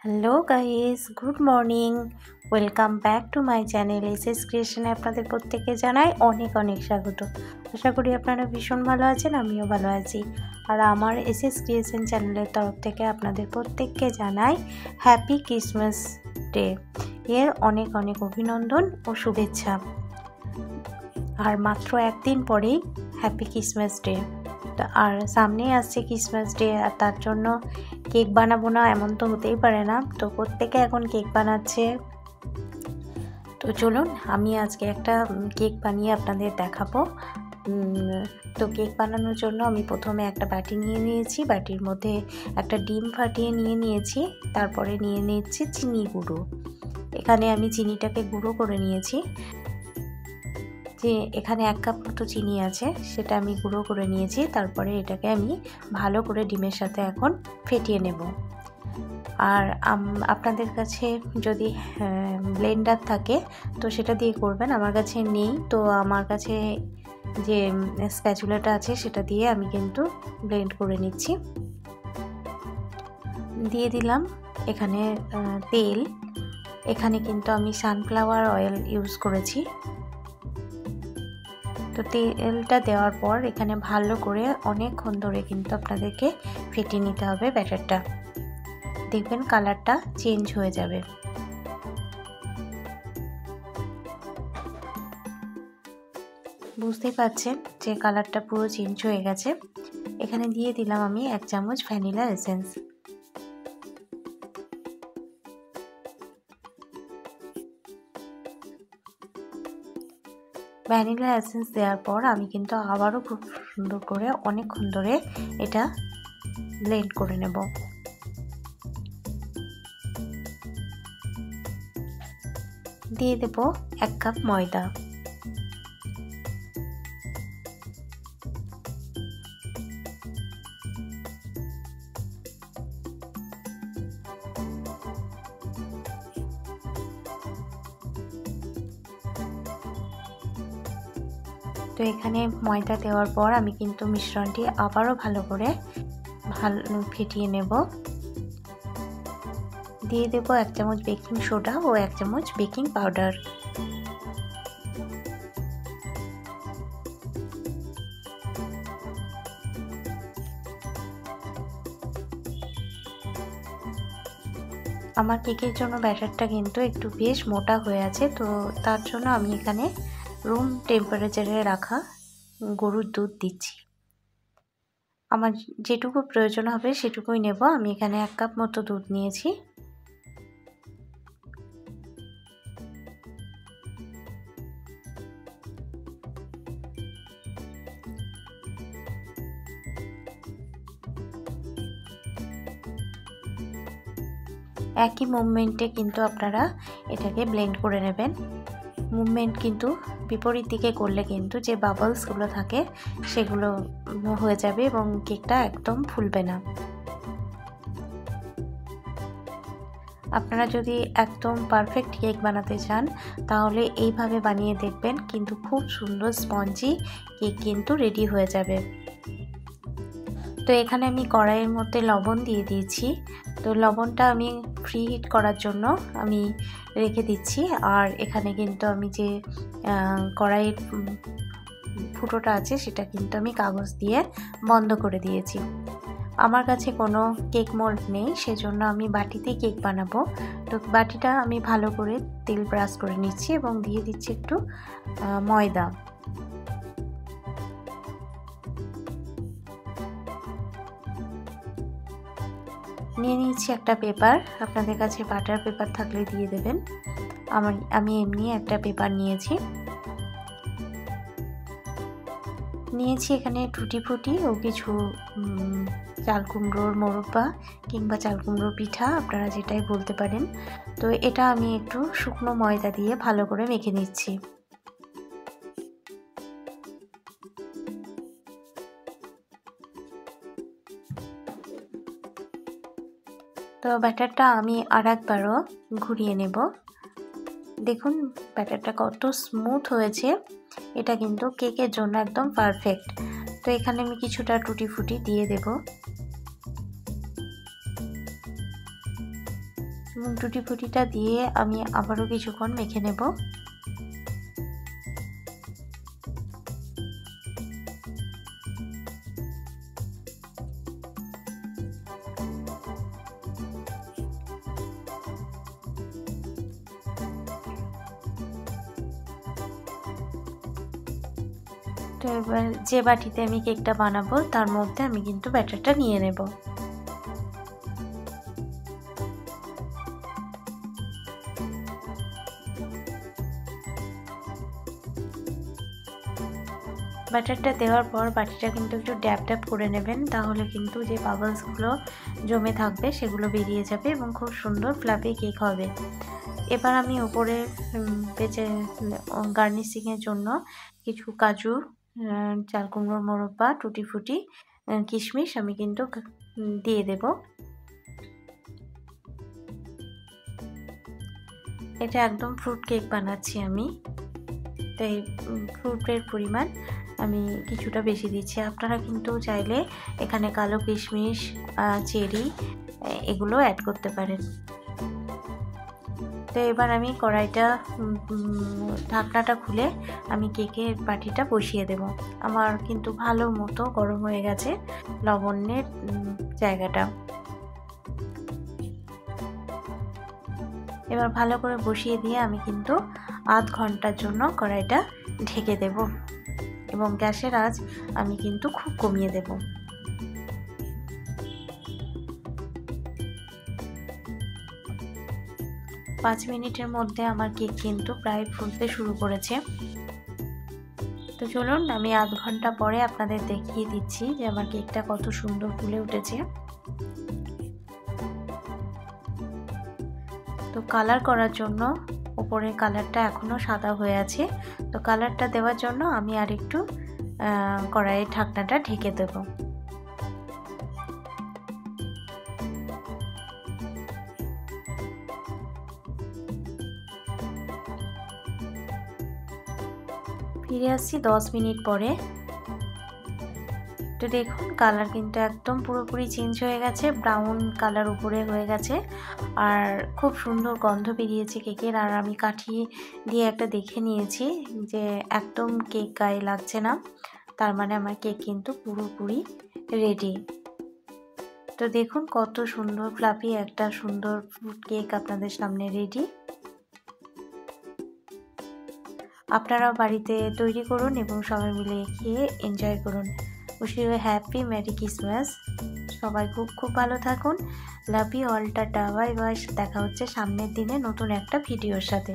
Hello guys, good morning. Welcome back to my channel SS ক্রিয়েশনে আপনাদের প্রত্যেককে জানাই অনেক অনেক স্বাগত। আশা করি আপনারা ভীষণ ভালো আছেন, আমিও ভালো আছি। আর আমার এসএস ক্রিয়েশন চ্যানেলের তরফ থেকে আপনাদের প্রত্যেককে জানাই হ্যাপি ক্রিসমাস ডে এর অনেক অনেক অভিনন্দন ও শুভেচ্ছা। আর মাত্র একদিন পরেই হ্যাপি ক্রিসমাস ডে। আর সামনেই আসছে ক্রিসমাস ডে, আর তার জন্য কেক বানাবো না এমন তো হতেই পারে না। তো প্রত্যেকে এখন কেক বানাচ্ছে। তো চলুন আমি আজকে একটা কেক বানিয়ে আপনাদের দেখাবো। তো কেক বানানোর জন্য আমি প্রথমে একটা বাটি নিয়ে নিয়েছি, বাটির মধ্যে একটা ডিম ফাটিয়ে নিয়েছি, তারপরে নিয়ে নিচ্ছি চিনি গুঁড়ো। এখানে আমি চিনিটাকে গুঁড়ো করে নিয়েছি। যে এখানে 1 কাপ মতো চিনি আছে, সেটা আমি গুঁড়ো করে নিয়েছি। তারপরে এটাকে আমি ভালো করে ডিমের সাথে এখন ফেটিয়ে নেব। আর আপনাদের কাছে যদি ব্লেন্ডার থাকে তো সেটা দিয়ে করবেন, আমার কাছে নেই। তো আমার কাছে যে স্প্যাচুলাটা আছে সেটা দিয়ে আমি কিন্তু ব্লেন্ড করে নিচ্ছি। দিয়ে দিলাম এখানে তেল। এখানে কিন্তু আমি সানফ্লাওয়ার অয়েল ইউজ করেছি। তো তেলটা দেওয়ার পর এখানে ভালো করে অনেকক্ষণ ধরে কিন্তু আপনাদেরকে ফেটিয়ে নিতে হবে ব্যাটারটা। দেখবেন কালারটা চেঞ্জ হয়ে যাবে। বুঝতেই পারছেন যে কালারটা পুরো চেঞ্জ হয়ে গেছে। এখানে দিয়ে দিলাম আমি 1 চামচ ভ্যানিলা এসেন্স। ভ্যানিলা এসেন্স দেওয়ার পর আমি কিন্তু আবারও খুব সুন্দর করে অনেকক্ষণ ধরে এটা ব্লেন্ড করে নেব। দিয়ে দেব 1 কাপ ময়দা। তো এখানে ময়দা দেওয়ার পর আমি কিন্তু মিশ্রণটি আবারও ভালো করে ফেটিয়ে নেব। দিয়ে দেব 1 চামচ বেকিং সোডা ও 1 চামচ বেকিং পাউডার। আমার কেকের জন্য ব্যাটারটা কিন্তু একটু বেশ মোটা হয়ে আছে, তো তার জন্য আমি এখানে রুম টেম্পারেচারে রাখা গরুর দুধ দিচ্ছি। আমার যেটুকু প্রয়োজন হবে সেটুকুই নেব। আমি এখানে 1 কাপ মতো দুধ নিয়েছি। একই মুভমেন্টে কিন্তু আপনারা এটাকে ব্লেন্ড করে নেবেন। মুভমেন্ট কিন্তু বিপরীত দিকে করলে কিন্তু যে বাবলসগুলো থাকে সেগুলো হয়ে যাবে এবং কেকটা একদম ফুলবে না। আপনারা যদি একদম পারফেক্ট কেক বানাতে চান তাহলে এইভাবে বানিয়ে দেখবেন, কিন্তু খুব সুন্দর স্পঞ্জি কেক কিন্তু রেডি হয়ে যাবে। তো এখানে আমি কড়াইয়ের মধ্যে লবণ দিয়ে দিয়েছি। তো লবণটা আমি প্রি হিট করার জন্য আমি রেখে দিচ্ছি। আর এখানে কিন্তু আমি যে কড়াইয়ের ফুটোটা আছে সেটা কিন্তু আমি কাগজ দিয়ে বন্ধ করে দিয়েছি। আমার কাছে কোনো কেক মোল্ড নেই, সেজন্য আমি বাটিতেই কেক বানাবো। তো বাটিটা আমি ভালো করে তেল ব্রাশ করে নিচ্ছি এবং দিয়ে দিচ্ছি একটু ময়দা। নিয়ে নিচ্ছি একটা পেপার। আপনাদের কাছে বাটার পেপার থাকলে দিয়ে দেবেন। আমি এমনি একটা পেপার নিয়েছি। এখানে টুটি ফুটি ও কিছু চাল কুমড়োর মোরব্বা কিংবা চাল কুমড়োর পিঠা, আপনারা যেটাই বলতে পারেন। তো এটা আমি একটু শুকনো ময়দা দিয়ে ভালো করে মেখে নিচ্ছি। তো ব্যাটারটা আমি আরেকবারও ঘুরিয়ে নেব। দেখুন ব্যাটারটা কত স্মুথ হয়েছে, এটা কিন্তু কেকের জন্য একদম পারফেক্ট। তো এখানে আমি কিছুটা টুটি ফুটি দিয়ে দেব। এবং টুটি ফুটিটা দিয়ে আমি আবারও কিছুক্ষণ মেখে নেব। তো এবার যে বাটিতে আমি কেকটা বানাবো তার মধ্যে আমি কিন্তু ব্যাটারটা নিয়ে নেব। ব্যাটারটা দেওয়ার পর বাটিটা কিন্তু একটু ড্যাব ড্যাব করে নেবেন, তাহলে কিন্তু যে বাবলসগুলো জমে থাকবে সেগুলো বেরিয়ে যাবে এবং খুব সুন্দর ফ্লাফি কেক হবে। এবার আমি উপরে গার্নিশিংয়ের জন্য কিছু কাজু, চাল কুমড়োর মোরব্বা, টুটি ফুটি, কিশমিশ আমি কিন্তু দিয়ে দেব। এটা একদম ফ্রুট কেক বানাচ্ছি আমি, তাই ফ্রুটের পরিমাণ আমি কিছুটা বেশি দিচ্ছি। আপনারা কিন্তু চাইলে এখানে কালো কিশমিশ, চেরি এগুলো অ্যাড করতে পারেন। তো এবার আমি কড়াইটা ঢাকনাটা খুলে আমি কেকের বাটিটা বসিয়ে দেব। আমার কিন্তু ভালো মতো গরম হয়ে গেছে লবণের জায়গাটা। এবার ভালো করে বসিয়ে দিয়ে আমি কিন্তু আধ ঘন্টার জন্য কড়াইটা ঢেকে দেব এবং গ্যাসের আঁচ আমি কিন্তু খুব কমিয়ে দেব। পাঁচ মিনিটের মধ্যে আমার কেক কিন্তু প্রায় ফুলতে শুরু করেছে। তো চলুন আমি আধ ঘন্টা পরে আপনাদের দেখিয়ে দিচ্ছি যে আমার কেকটা কত সুন্দর ফুলে উঠেছে। তো কালার করার জন্য উপরে কালারটা এখনও সাদা হয়ে আছে, তো কালারটা দেওয়ার জন্য আমি আর একটু কড়াইয়ের ঢাকনাটা ঢেকে দেব। ফিরে আসছি 10 মিনিট পরে। তো দেখুন কালার কিন্তু একদম পুরোপুরি চেঞ্জ হয়ে গেছে, ব্রাউন কালার উপরে হয়ে গেছে আর খুব সুন্দর গন্ধ বেরিয়েছে কেকের। আর আমি কাঠি দিয়ে একটা দেখে নিয়েছি যে একদম কেক গায়ে লাগছে না, তার মানে আমার কেক কিন্তু পুরোপুরি রেডি। তো দেখুন কত সুন্দর ফ্লাফি একটা সুন্দর ফ্রুট কেক আপনাদের সামনে রেডি। আপনারাও বাড়িতে তৈরি করুন এবং সবাই মিলে খেয়ে এনজয় করুন। Wish you happy merry Christmas. সবাই খুব খুব ভালো থাকুন। Love you all, tata, bye bye. দেখা হচ্ছে সামনের দিনে নতুন একটা ভিডিওর সাথে।